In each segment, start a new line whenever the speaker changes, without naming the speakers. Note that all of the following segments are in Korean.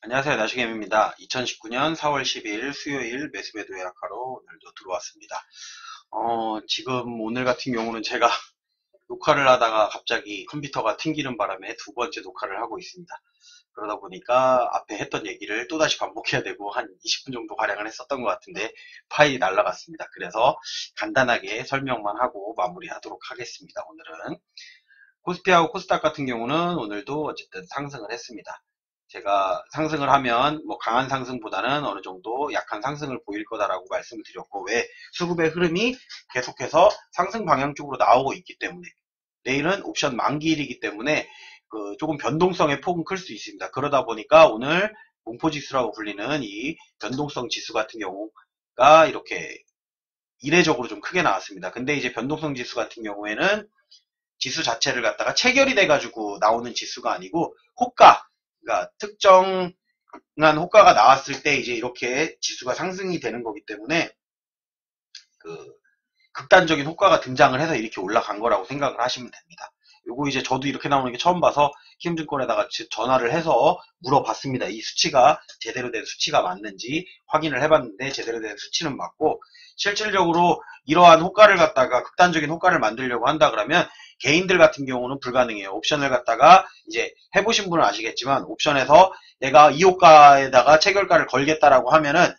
안녕하세요. 나시겜입니다. 2019년 4월 12일 수요일 매수매도 예약하러 오늘도 들어왔습니다. 지금 오늘 같은 경우는 제가 녹화를 하다가 갑자기 컴퓨터가 튕기는 바람에 두 번째 녹화를 하고 있습니다. 그러다 보니까 앞에 했던 얘기를 또다시 반복해야 되고 한 20분 정도 가량을 했었던 것 같은데 파일이 날라갔습니다. 그래서 간단하게 설명만 하고 마무리하도록 하겠습니다. 오늘은 코스피하고 코스닥 같은 경우는 오늘도 어쨌든 상승을 했습니다. 제가 상승을 하면 뭐 강한 상승보다는 어느 정도 약한 상승을 보일 거다라고 말씀을 드렸고, 왜? 수급의 흐름이 계속해서 상승 방향 쪽으로 나오고 있기 때문에, 내일은 옵션 만기일이기 때문에 조금 변동성의 폭은 클 수 있습니다. 그러다 보니까 오늘 공포지수라고 불리는 이 변동성 지수 같은 경우가 이렇게 이례적으로 좀 크게 나왔습니다. 근데 이제 변동성 지수 같은 경우에는 지수 자체를 갖다가 체결이 돼가지고 나오는 지수가 아니고 호가, 그러니까 특정한 호가가 나왔을 때 이제 이렇게 지수가 상승이 되는 거기 때문에 그 극단적인 호가가 등장을 해서 이렇게 올라간 거라고 생각을 하시면 됩니다. 요거 이제 저도 이렇게 나오는 게 처음 봐서 키움증권에다가 전화를 해서 물어봤습니다. 이 수치가 제대로 된 수치가 맞는지 확인을 해봤는데 제대로 된 수치는 맞고, 실질적으로 이러한 호가를 갖다가 극단적인 호가를 만들려고 한다 그러면 개인들 같은 경우는 불가능해요. 옵션을 갖다가 이제 해보신 분은 아시겠지만, 옵션에서 내가 이 호가에다가 체결가를 걸겠다라고 하면은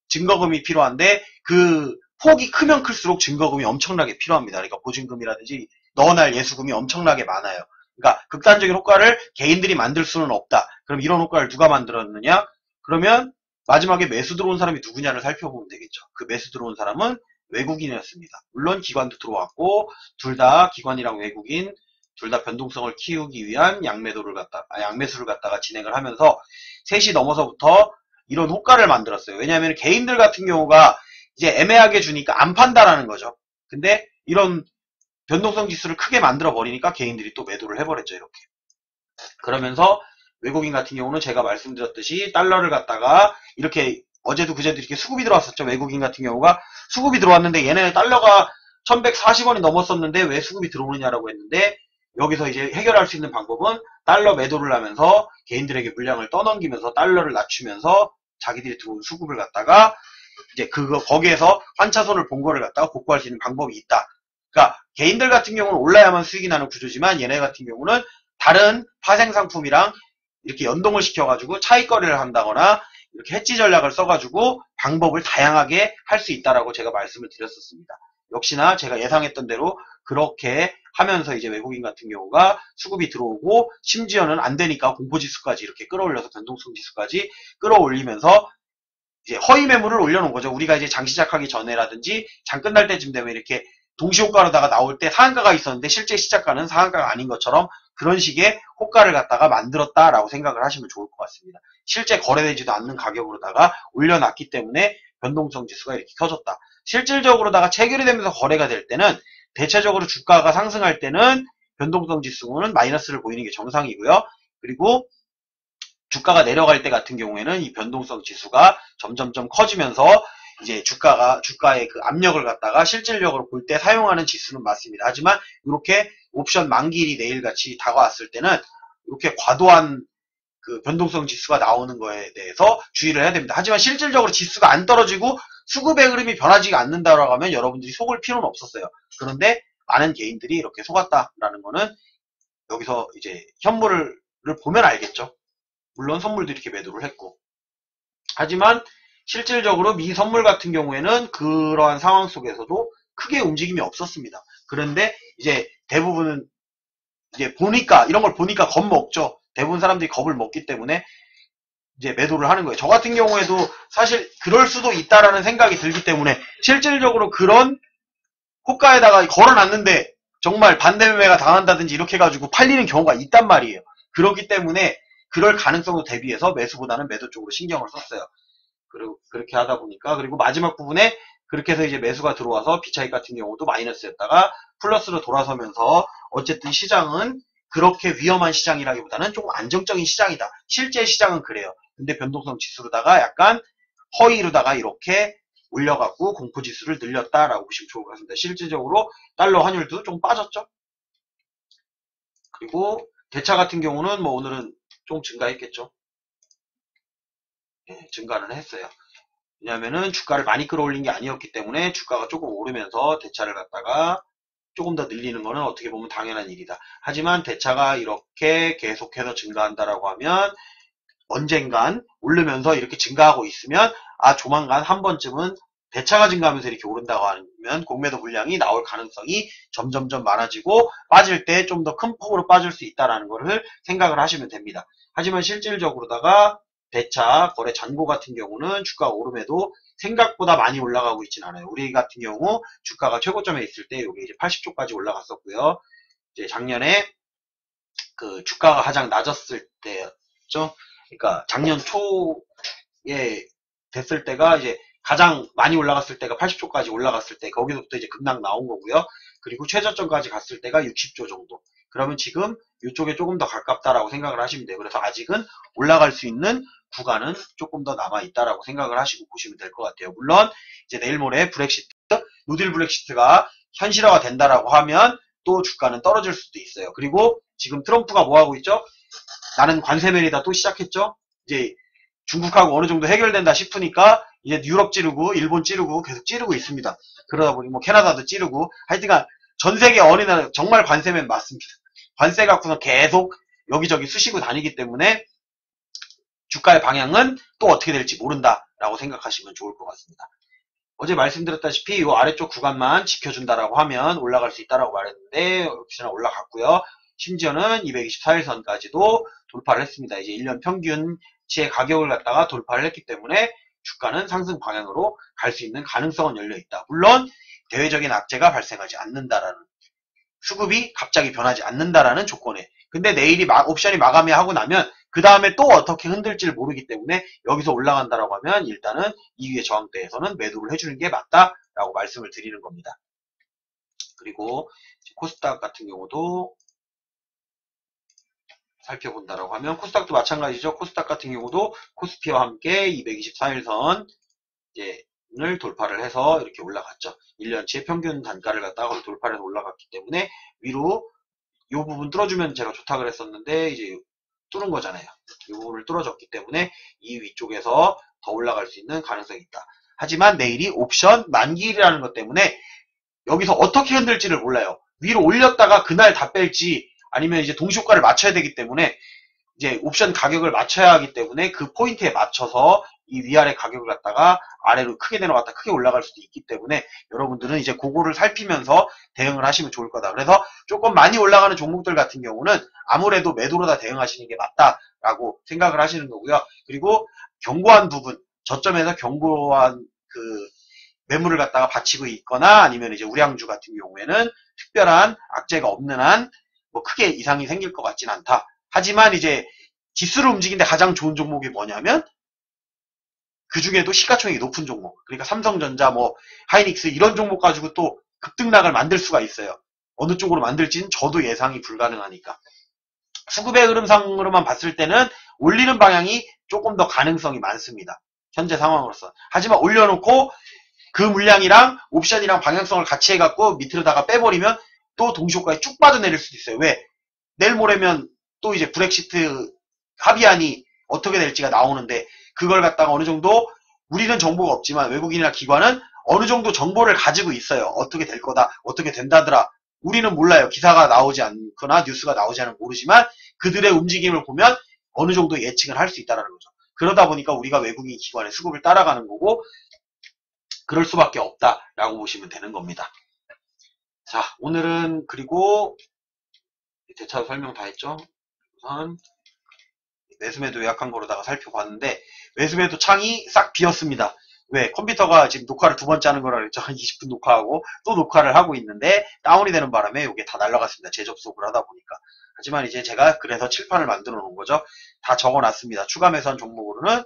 증거금이 필요한데, 그 폭이 크면 클수록 증거금이 엄청나게 필요합니다. 그러니까 보증금이라든지 넣어날 예수금이 엄청나게 많아요. 그러니까 극단적인 효과를 개인들이 만들 수는 없다. 그럼 이런 효과를 누가 만들었느냐? 그러면 마지막에 매수 들어온 사람이 누구냐를 살펴보면 되겠죠. 그 매수 들어온 사람은 외국인이었습니다. 물론 기관도 들어왔고, 둘 다 기관이랑 외국인 둘 다 변동성을 키우기 위한 양매수를 갖다가 진행을 하면서 3시 넘어서부터 이런 호가를 만들었어요. 왜냐하면 개인들 같은 경우가 이제 애매하게 주니까 안 판다라는 거죠. 근데 이런 변동성 지수를 크게 만들어 버리니까 개인들이 또 매도를 해버렸죠. 이렇게. 그러면서 외국인 같은 경우는 제가 말씀드렸듯이 달러를 갖다가 이렇게 어제도 그제도 이렇게 수급이 들어왔었죠. 외국인 같은 경우가 수급이 들어왔는데 얘네 달러가 1140원이 넘었었는데 왜 수급이 들어오느냐라고 했는데, 여기서 이제 해결할 수 있는 방법은 달러 매도를 하면서 개인들에게 물량을 떠넘기면서 달러를 낮추면서 자기들이 들어온 수급을 갖다가 이제 거기에서 환차손을 본 거를 갖다가 복구할 수 있는 방법이 있다. 그러니까 개인들 같은 경우는 올라야만 수익이 나는 구조지만, 얘네 같은 경우는 다른 파생 상품이랑 이렇게 연동을 시켜가지고 차익거래를 한다거나 이렇게 해지 전략을 써가지고 방법을 다양하게 할 수 있다라고 제가 말씀을 드렸었습니다. 역시나 제가 예상했던 대로 그렇게 하면서 이제 외국인 같은 경우가 수급이 들어오고, 심지어는 안 되니까 공포지수까지 이렇게 끌어올려서 변동성 지수까지 끌어올리면서 이제 허위 매물을 올려놓은 거죠. 우리가 이제 장 시작하기 전에라든지 장 끝날 때쯤 되면 이렇게 동시호가로다가 나올 때 상한가가 있었는데 실제 시작가는 상한가가 아닌 것처럼 그런 식의 호가를 갖다가 만들었다라고 생각을 하시면 좋을 것 같습니다. 실제 거래되지도 않는 가격으로다가 올려놨기 때문에 변동성 지수가 이렇게 켜졌다. 실질적으로다가 체결이 되면서 거래가 될 때는, 대체적으로 주가가 상승할 때는 변동성 지수는 마이너스를 보이는 게 정상이고요. 그리고 주가가 내려갈 때 같은 경우에는 이 변동성 지수가 점점점 커지면서 이제 주가의 그 압력을 갖다가 실질적으로 볼 때 사용하는 지수는 맞습니다. 하지만 이렇게 옵션 만기일이 내일같이 다가왔을 때는 이렇게 과도한 그 변동성 지수가 나오는 거에 대해서 주의를 해야 됩니다. 하지만 실질적으로 지수가 안 떨어지고 수급의 흐름이 변하지 않는다라고 하면 여러분들이 속을 필요는 없었어요. 그런데 많은 개인들이 이렇게 속았다라는 거는 여기서 이제 현물을 보면 알겠죠. 물론 선물도 이렇게 매도를 했고, 하지만 실질적으로 미 선물 같은 경우에는 그러한 상황 속에서도 크게 움직임이 없었습니다. 그런데 이제 대부분은 이제 이런 걸 보니까 겁먹죠. 대부분 사람들이 겁을 먹기 때문에 이제 매도를 하는 거예요. 저 같은 경우에도 사실 그럴 수도 있다라는 생각이 들기 때문에 실질적으로 그런 호가에다가 걸어놨는데 정말 반대매매가 당한다든지 이렇게 해가지고 팔리는 경우가 있단 말이에요. 그렇기 때문에 그럴 가능성도 대비해서 매수보다는 매도 쪽으로 신경을 썼어요. 그리고 그렇게 하다 보니까, 그리고 마지막 부분에 그렇게 해서 이제 매수가 들어와서 비차익 같은 경우도 마이너스였다가 플러스로 돌아서면서 어쨌든 시장은 그렇게 위험한 시장이라기보다는 조금 안정적인 시장이다. 실제 시장은 그래요. 근데 변동성 지수로다가 약간 허위로다가 이렇게 올려갖고 공포지수를 늘렸다라고 보시면 좋을 것 같습니다. 실질적으로 달러 환율도 좀 빠졌죠. 그리고 대차 같은 경우는 뭐 오늘은 좀 증가했겠죠. 증가는 했어요. 왜냐하면은 주가를 많이 끌어올린 게 아니었기 때문에 주가가 조금 오르면서 대차를 갖다가 조금 더 늘리는 거는 어떻게 보면 당연한 일이다. 하지만 대차가 이렇게 계속해서 증가한다라고 하면 언젠간 오르면서 이렇게 증가하고 있으면 조만간 한 번쯤은 대차가 증가하면서 이렇게 오른다고 하면 공매도 물량이 나올 가능성이 점점점 많아지고 빠질 때 좀 더 큰 폭으로 빠질 수 있다라는 것을 생각을 하시면 됩니다. 하지만 실질적으로다가 대차 거래 잔고 같은 경우는 주가가 오름에도 생각보다 많이 올라가고 있진 않아요. 우리 같은 경우 주가가 최고점에 있을 때 여기 이제 80조까지 올라갔었고요. 이제 작년에 그 주가가 가장 낮았을 때였죠. 그러니까 작년 초에 됐을 때가 이제 가장 많이 올라갔을 때가 80조까지 올라갔을 때 거기서부터 이제 급락 나온 거고요. 그리고 최저점까지 갔을 때가 60조 정도. 그러면 지금 이쪽에 조금 더 가깝다라고 생각을 하시면 돼요. 그래서 아직은 올라갈 수 있는 구간은 조금 더 남아 있다라고 생각을 하시고 보시면 될 것 같아요. 물론 이제 내일 모레 브렉시트, 노딜 브렉시트가 현실화가 된다라고 하면 또 주가는 떨어질 수도 있어요. 그리고 지금 트럼프가 뭐 하고 있죠? 나는 관세면이다 또 시작했죠? 이제 중국하고 어느 정도 해결된다 싶으니까 이제 유럽 찌르고 일본 찌르고 계속 찌르고 있습니다. 그러다 보니 뭐 캐나다도 찌르고 하여튼간 전 세계 어느 나라 정말 관세면 맞습니다. 관세 갖고서 계속 여기저기 쑤시고 다니기 때문에 주가의 방향은 또 어떻게 될지 모른다라고 생각하시면 좋을 것 같습니다. 어제 말씀드렸다시피 이 아래쪽 구간만 지켜준다라고 하면 올라갈 수 있다라고 말했는데 역시나 올라갔고요. 심지어는 224일선까지도 돌파를 했습니다. 이제 1년 평균치의 가격을 갖다가 돌파를 했기 때문에 주가는 상승 방향으로 갈 수 있는 가능성은 열려 있다. 물론 대외적인 악재가 발생하지 않는다라는, 수급이 갑자기 변하지 않는다라는 조건에. 근데 내일이 옵션이 마감이 하고 나면 그 다음에 또 어떻게 흔들지를 모르기 때문에 여기서 올라간다라고 하면 일단은 이 위의 저항대에서는 매도를 해주는 게 맞다라고 말씀을 드리는 겁니다. 그리고 코스닥 같은 경우도 살펴본다라고 하면 코스닥도 마찬가지죠. 코스닥 같은 경우도 코스피와 함께 224일선 을 돌파를 해서 이렇게 올라갔죠. 1년치의 평균 단가를 갖다가 돌파를 해서 올라갔기 때문에 위로 이 부분 뚫어주면 제가 좋다 그랬었는데 이제 뚫은 거잖아요. 이 부분을 뚫어줬기 때문에 이 위쪽에서 더 올라갈 수 있는 가능성이 있다. 하지만 내일이 옵션 만기일이라는 것 때문에 여기서 어떻게 흔들지를 몰라요. 위로 올렸다가 그날 다 뺄지 아니면 이제 동시효과를 맞춰야 되기 때문에 이제 옵션 가격을 맞춰야 하기 때문에 그 포인트에 맞춰서 이 위아래 가격을 갖다가 아래로 크게 내려갔다 크게 올라갈 수도 있기 때문에 여러분들은 이제 그거를 살피면서 대응을 하시면 좋을 거다. 그래서 조금 많이 올라가는 종목들 같은 경우는 아무래도 매도로 다 대응하시는 게 맞다라고 생각을 하시는 거고요. 그리고 견고한 부분, 저점에서 견고한 그 매물을 갖다가 받치고 있거나 아니면 이제 우량주 같은 경우에는 특별한 악재가 없는 한 뭐 크게 이상이 생길 것 같진 않다. 하지만 이제 지수를 움직이는데 가장 좋은 종목이 뭐냐면 그 중에도 시가총액이 높은 종목, 그러니까 삼성전자, 뭐 하이닉스 이런 종목 가지고 또 급등락을 만들 수가 있어요. 어느 쪽으로 만들지는 저도 예상이 불가능하니까. 수급의 흐름상으로만 봤을 때는 올리는 방향이 조금 더 가능성이 많습니다. 현재 상황으로서. 하지만 올려놓고 그 물량이랑 옵션이랑 방향성을 같이 해갖고 밑으로다가 빼버리면 또 동시효과에 쭉 빠져내릴 수도 있어요. 왜? 내일 모레면 또 이제 브렉시트 합의안이 어떻게 될지가 나오는데 그걸 갖다가 어느 정도 우리는 정보가 없지만 외국인이나 기관은 어느 정도 정보를 가지고 있어요. 어떻게 될 거다, 어떻게 된다더라. 우리는 몰라요. 기사가 나오지 않거나 뉴스가 나오지 않으면 모르지만 그들의 움직임을 보면 어느 정도 예측을 할 수 있다는 거죠. 그러다 보니까 우리가 외국인 기관의 수급을 따라가는 거고 그럴 수밖에 없다라고 보시면 되는 겁니다. 자, 오늘은 그리고 대차 설명 다 했죠. 우선 매수매도 예약한 거로다가 살펴봤는데 매수매도 창이 싹 비었습니다. 왜? 컴퓨터가 지금 녹화를 두 번째 하는 거라 그랬죠. 한 20분 녹화하고 또 녹화를 하고 있는데 다운이 되는 바람에 이게 다 날라갔습니다. 재접속을 하다 보니까. 하지만 이제 제가 그래서 칠판을 만들어 놓은 거죠. 다 적어 놨습니다. 추가 매수한 종목으로는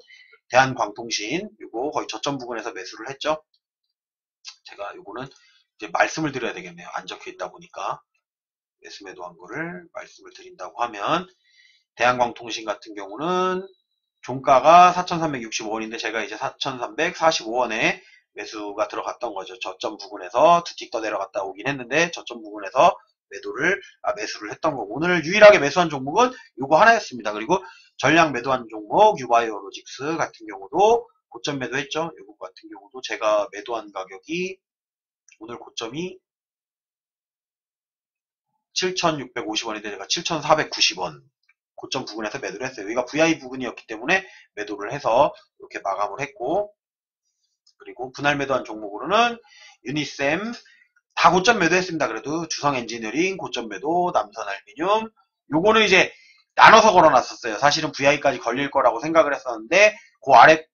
대한광통신 요거 거의 저점 부근에서 매수를 했죠. 제가 요거는 이제 말씀을 드려야 되겠네요. 안 적혀 있다 보니까. 매수매도 한 거를 말씀을 드린다고 하면 대한광통신 같은 경우는 종가가 4,365원인데 제가 이제 4,345원에 매수가 들어갔던 거죠. 저점 부근에서 두 찍 더 내려갔다 오긴 했는데 저점 부근에서 매수를 했던 거고, 오늘 유일하게 매수한 종목은 요거 하나였습니다. 그리고 전량 매도한 종목 유바이오로직스 같은 경우도 고점 매도했죠. 요거 같은 경우도 제가 매도한 가격이 오늘 고점이 7,650원인데 제가 7,490원 고점 부근에서 매도를 했어요. 여기가 VI 부근이었기 때문에 매도를 해서 이렇게 마감을 했고, 그리고 분할 매도한 종목으로는 유니셈 다 고점 매도했습니다. 그래도 주성 엔지니어링 고점 매도, 남선 알미늄 요거는 이제 나눠서 걸어놨었어요. 사실은 VI까지 걸릴 거라고 생각을 했었는데 그 아래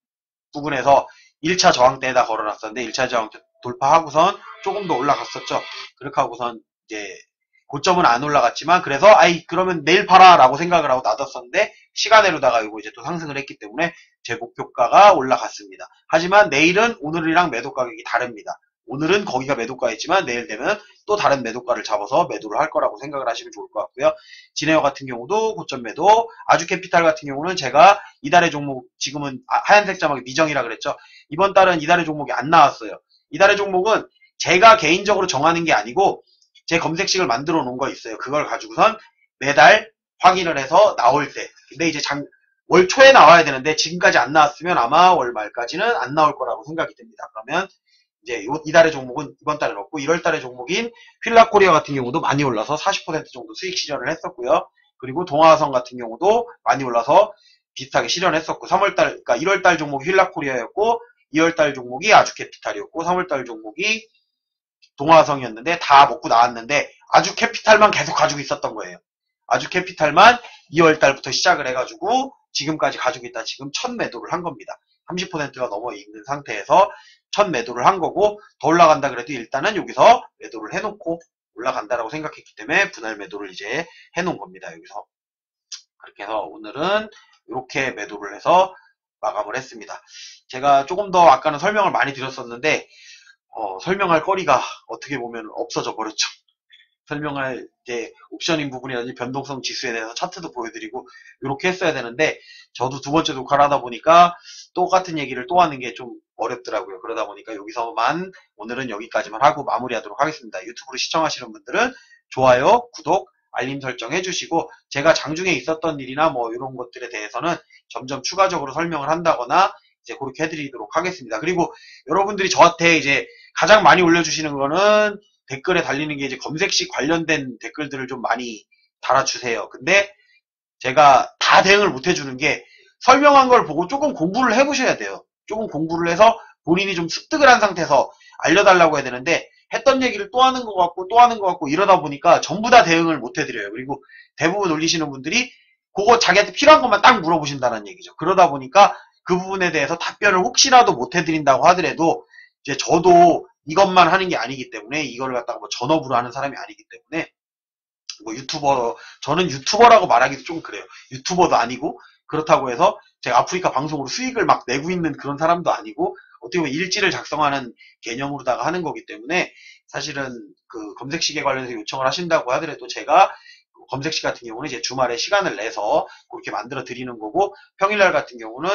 부분에서 1차 저항대에다 걸어놨었는데 1차 저항대 돌파하고선 조금 더 올라갔었죠. 그렇게 하고선 이제 고점은 안 올라갔지만 그래서 그러면 내일 팔아 라고 생각을 하고 놔뒀었는데 시간으로다가 이거 이제 또 상승을 했기 때문에 제 목표가가 올라갔습니다. 하지만 내일은 오늘이랑 매도 가격이 다릅니다. 오늘은 거기가 매도가였지만 내일 되면 또 다른 매도가를 잡아서 매도를 할 거라고 생각을 하시면 좋을 것 같고요. 진에어 같은 경우도 고점 매도, 아주캐피탈 같은 경우는 제가 이달의 종목, 지금은 하얀색 자막이 미정이라 그랬죠. 이번 달은 이달의 종목이 안 나왔어요. 이달의 종목은 제가 개인적으로 정하는 게 아니고 제 검색식을 만들어 놓은 거 있어요. 그걸 가지고선 매달 확인을 해서 나올 때. 근데 이제 월 초에 나와야 되는데 지금까지 안 나왔으면 아마 월 말까지는 안 나올 거라고 생각이 됩니다. 그러면 이제 이달의 종목은 이번 달에 없고 1월 달의 종목인 휠라코리아 같은 경우도 많이 올라서 40% 정도 수익 실현을 했었고요. 그리고 동아화성 같은 경우도 많이 올라서 비슷하게 실현했었고 3월달, 그러니까 1월달 종목이 휠라코리아였고 2월달 종목이 아주캐피탈이었고 3월달 종목이 동화성이었는데 다 먹고 나왔는데 아주캐피탈만 계속 가지고 있었던 거예요. 아주캐피탈만 2월달부터 시작을 해가지고 지금까지 가지고 있다. 지금 첫 매도를 한 겁니다. 30%가 넘어 있는 상태에서 첫 매도를 한 거고 더 올라간다 그래도 일단은 여기서 매도를 해놓고 올라간다라고 생각했기 때문에 분할 매도를 이제 해놓은 겁니다. 여기서 그렇게 해서 오늘은 이렇게 매도를 해서 마감을 했습니다. 제가 조금 더 아까는 설명을 많이 드렸었는데 설명할 거리가 어떻게 보면 없어져 버렸죠. 설명할 이제 옵션인 부분이라든지 변동성 지수에 대해서 차트도 보여드리고 이렇게 했어야 되는데 저도 두 번째 녹화를 하다 보니까 똑같은 얘기를 또 하는 게 좀 어렵더라고요. 그러다 보니까 여기서만 오늘은 여기까지만 하고 마무리하도록 하겠습니다. 유튜브로 시청하시는 분들은 좋아요, 구독, 알림 설정 해주시고 제가 장중에 있었던 일이나 뭐 이런 것들에 대해서는 점점 추가적으로 설명을 한다거나 이제 그렇게 해드리도록 하겠습니다. 그리고 여러분들이 저한테 이제 가장 많이 올려주시는 거는 댓글에 달리는 게 이제 검색식 관련된 댓글들을 좀 많이 달아주세요. 근데 제가 다 대응을 못 해주는 게 설명한 걸 보고 조금 공부를 해보셔야 돼요. 조금 공부를 해서 본인이 좀 습득을 한 상태에서 알려달라고 해야 되는데 했던 얘기를 또 하는 것 같고 또 하는 것 같고 이러다 보니까 전부 다 대응을 못 해드려요. 그리고 대부분 올리시는 분들이 그거 자기한테 필요한 것만 딱 물어보신다는 얘기죠. 그러다 보니까 그 부분에 대해서 답변을 혹시라도 못 해드린다고 하더라도 이제 저도 이것만 하는 게 아니기 때문에 이걸 갖다가 뭐 전업으로 하는 사람이 아니기 때문에 뭐 저는 유튜버라고 말하기도 좀 그래요. 유튜버도 아니고 그렇다고 해서 제가 아프리카 방송으로 수익을 막 내고 있는 그런 사람도 아니고 어떻게 보면 일지를 작성하는 개념으로다가 하는 거기 때문에 사실은 그 검색식에 관련해서 요청을 하신다고 하더라도 제가 검색식 같은 경우는 이제 주말에 시간을 내서 그렇게 만들어 드리는 거고 평일날 같은 경우는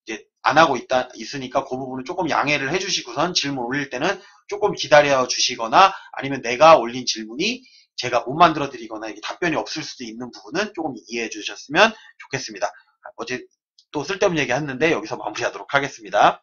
이제 안 하고 있으니까 그 부분은 조금 양해를 해주시고선 질문 올릴 때는 조금 기다려 주시거나 아니면 내가 올린 질문이 제가 못 만들어 드리거나 이게 답변이 없을 수도 있는 부분은 조금 이해해 주셨으면 좋겠습니다. 어제 또 쓸데없는 얘기 했는데 여기서 마무리하도록 하겠습니다.